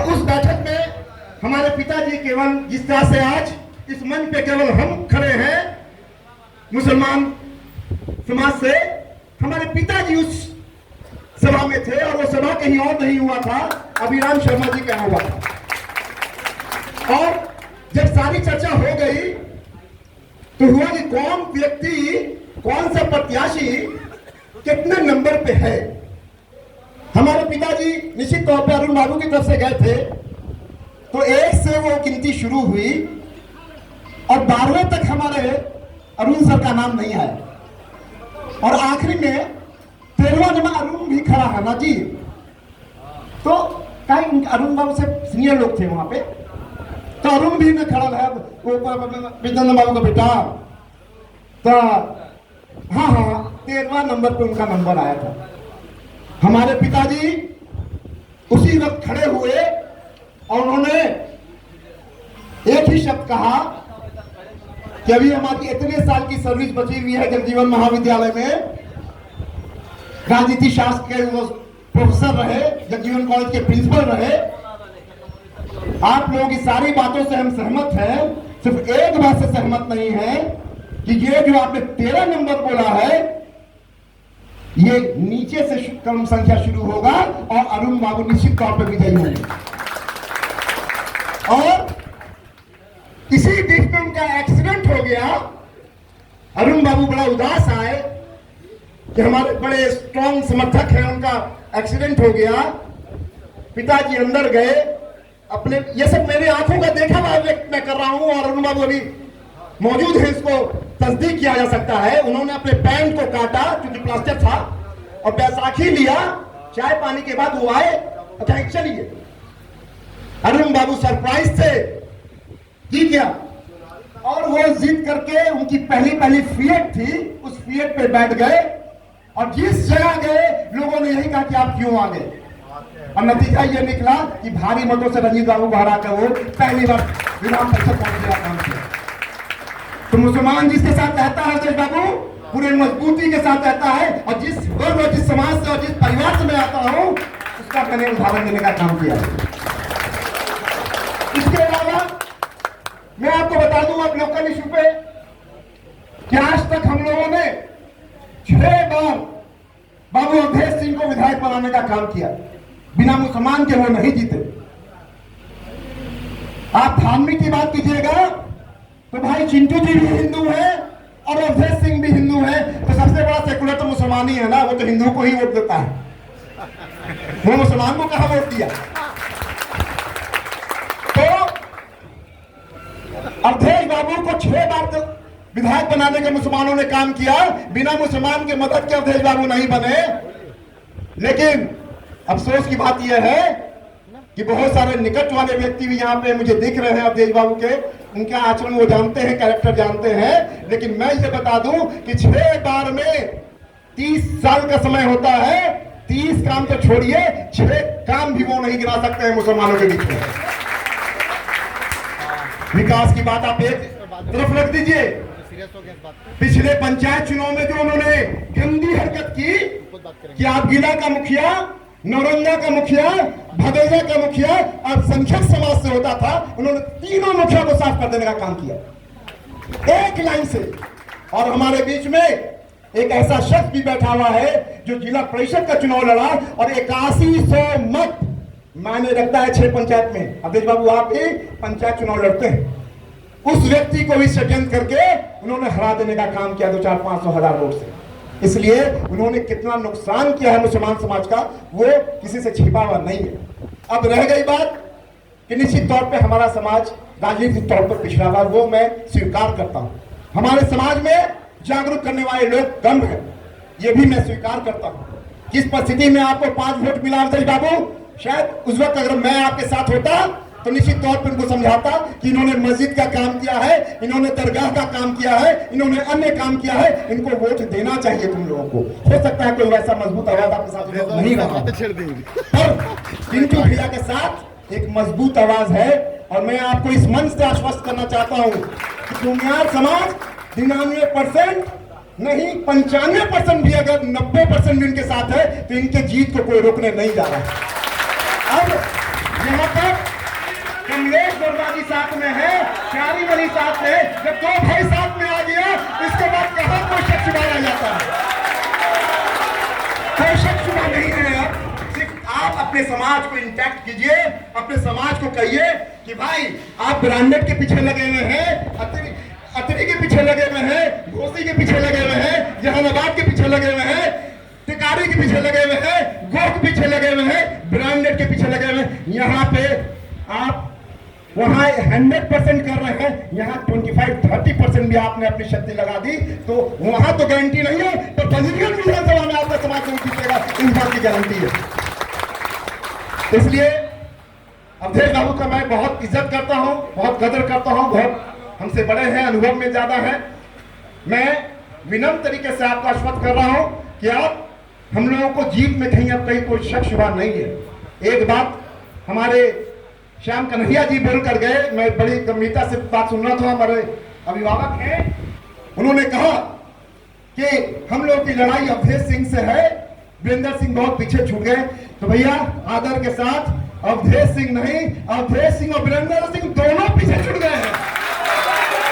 और उस बैठक में हमारे पिताजी केवल जिस तरह से आज इस मंच पे केवल हम खड़े हैं मुसलमान समाज से, हमारे पिताजी उस सभा में थे और वो सभा कहीं और नहीं हुआ था, अभिराम शर्मा जी का हुआ था। और जब सारी चर्चा हो गई तो हुआ कि कौन व्यक्ति, कौन सा प्रत्याशी कितने नंबर पे है। हमारे पिताजी निश्चित तौर पे अरुण बाबू की तरफ से गए थे, तो 1 से वो गिनती शुरू हुई और 12वें तक हमारे अरुण सर का नाम नहीं आया और आखिरी में 13वां नंबर अरुण भी खड़ा है ना जी। तो कई अरुण बाबू से सीनियर लोग थे वहां पे, तो अरुण भी ने खड़ा है विजन बाबू का बेटा। तो हाँ 13वां नंबर पे उनका नंबर आया था। हमारे पिताजी उसी वक्त खड़े हुए और उन्होंने एक ही शब्द कहा कि अभी हमारी इतने साल की सर्विस बची हुई है जगजीवन महाविद्यालय में, राजनीति शास्त्र के वो प्रोफेसर रहे, जगजीवन कॉलेज के प्रिंसिपल रहे। आप लोगों की सारी बातों से हम सहमत हैं, सिर्फ एक बात से सहमत नहीं है कि ये जो आपने 13 नंबर बोला है ये नीचे से कम संख्या शुरू होगा और अरुण बाबू निश्चित तौर पर विजयी होंगे। और इसी बीच में उनका एक्सीडेंट हो गया। अरुण बाबू बड़ा उदास आए कि हमारे बड़े स्ट्रॉन्ग समर्थक हैं, उनका एक्सीडेंट हो गया। पिताजी अंदर गए अपने, ये सब मेरे आंखों का देखा हुआ व्यक्त मैं कर रहा हूं और अरुण बाबू अभी मौजूद है, इसको तस्दीक किया जा सकता है। उन्होंने अपने पैंट को काटा क्योंकि प्लास्टर था और बैसाखी लिया, चाय पानी के बाद वो आए, अच्छा चलिए। अरुण बाबू सरप्राइज थे, जीत गया और वो जीत करके उनकी पहली फिएट थी, उस फिएट पे बैठ गए और जिस जगह गए लोगों ने यही कहा कि आप क्यों आ गए, और नतीजा ये निकला कि भारी मतों से रंजीत बाबू बाहर आकर वो पहली बार विधान परिषद पहुंच गया। तो मुसलमान जिसके साथ रहता है रंजीत बाबू पूरे मजबूती के साथ रहता है, और जिस वर्ग और जिस समाज से और जिस परिवार से मैं आता हूं उसका मैंने उदाहरण देने का काम किया। इसके अलावा मैं आपको बता दूं अब लोकल इशू पे कि आज तक हम लोगों ने 6 बार बाबू अवधेश सिंह को विधायक बनाने का काम किया, बिना मुसलमान के वो नहीं जीते। आप धार्मिक की बात कीजिएगा तो भाई चिंटू जी भी हिंदू है और अवधेश सिंह भी हिंदू है, तो सबसे बड़ा सेकुलर तो मुसलमान ही है ना, वो तो हिंदू को ही वोट देता है, वो मुसलमान को कहां वोट दिया। तो अवधेश बाबू को 6 बार विधायक बनाने के मुसलमानों ने काम किया, बिना मुसलमान के मदद के अवधेश बाबू नहीं बने। लेकिन अफसोस की बात यह है कि बहुत सारे निकट वाले व्यक्ति भी यहाँ पे मुझे दिख रहे हैं अवधेश बाबू के, उनका आचरण वो जानते हैं, कैरेक्टर जानते हैं। लेकिन मैं ये बता दूं कि 6 बार में 30 साल का समय होता है, 30 काम तो छोड़िए 6 काम भी वो नहीं गिरा सकते हैं मुसलमानों के बीच में। विकास की बात आप एक तरफ रख दीजिए, पिछले पंचायत चुनाव में जो उन्होंने गंदी हरकत की कि आप गीला का मुखिया, नौरंगा का मुखिया, भदौजा का मुखिया और संख्यक समाज से होता था, उन्होंने तीनों मुखिया को साफ कर देने का काम किया एक लाइन से। और हमारे बीच में एक ऐसा शख्स भी बैठा हुआ है जो जिला परिषद का चुनाव लड़ा और 8100 मत मायने रखता है 6 पंचायत में। अवधेश बाबू आप ही पंचायत चुनाव लड़ते हैं, उस व्यक्ति को भी षड्यंत्र करके उन्होंने हरा देने का काम किया 2-4-500 हजार वोट से। इसलिए उन्होंने कितना नुकसान किया है मुसलमान समाज का वो किसी से छिपा हुआ नहीं है। अब रह गई बात कि निश्चित तौर पे हमारा समाज राजनीतिक तौर पर पिछड़ा हुआ, वो मैं स्वीकार करता हूं। हमारे समाज में जागरूक करने वाले लोग कम है, ये भी मैं स्वीकार करता हूं। जिस परिस्थिति में आपको 5 वोट मिला अवधेश बाबू, शायद उस वक्त अगर मैं आपके साथ होता तो निश्चित तौर पर उनको समझाता कि इन्होंने मस्जिद का काम किया है, इन्होंने दरगाह का काम किया है, इन्होंने अन्य काम किया है, इनको वोट देना चाहिए तुम लोगों को। हो सकता है कोई वैसा मजबूत आवाज आपके साथ नहीं रहा, पर चिंटू भैया के साथ एक मजबूत आवाज है। और मैं आपको इस मंच से आश्वस्त करना चाहता हूं कि कुम्हार समाज 99% नहीं 95% भी अगर 90% भी इनके साथ है तो इनके जीत को कोई रोकने नहीं जा रहा। अब यहाँ पर अखिलेश गुरबाजी साथ में है, प्यारी मनी साथ में है, जब दो भाई साथ में आ गया इसके बाद कहां कोई शक शुबा रह जाता है? कोई शक शुबा नहीं है। अब सिर्फ आप अपने समाज को इंटैक्ट कीजिए, अपने समाज को कहिए कि भाई आप ब्रांडेड के पीछे लगे हुए हैं, अतरी के पीछे लगे हुए हैं, घोसी के पीछे लगे हुए हैं, जहानाबाद के पीछे लगे हुए हैं, टिकारी के पीछे लगे हुए हैं, गो के पीछे लगे हुए हैं, ब्रांडेड के पीछे लगे हुए हैं। यहाँ पे आप वहां 100% कर रहे हैं, यहाँ 25-30% भी आपने अपनी शक्ति लगा दी तो वहां तो गारंटी नहीं है, पर पंजीकरण विधानसभा में आपका समाज को जीतेगा, इस बात की गारंटी है। इसलिए अवधेश बाबू का मैं बहुत इज्जत करता हूं, बहुत कदर करता हूं, बहुत हमसे बड़े हैं, अनुभव में ज्यादा है। मैं विनम्र तरीके से आपको आश्वस्त कर रहा हूं कि आप हम लोगों को जीत में कहीं अब कहीं कोई शक शुबा नहीं है। एक बात हमारे श्याम कन्हैया जी बोल कर गए, मैं बड़ी गंभीरता से बात सुन रहा था, हमारे अभिभावक हैं, उन्होंने कहा कि हम लोग की लड़ाई अवधेश सिंह से है, वीरेंद्र सिंह बहुत पीछे छूट गए। तो भैया आदर के साथ अवधेश सिंह नहीं, अवधेश सिंह और वीरेंद्र सिंह दोनों पीछे छूट गए हैं।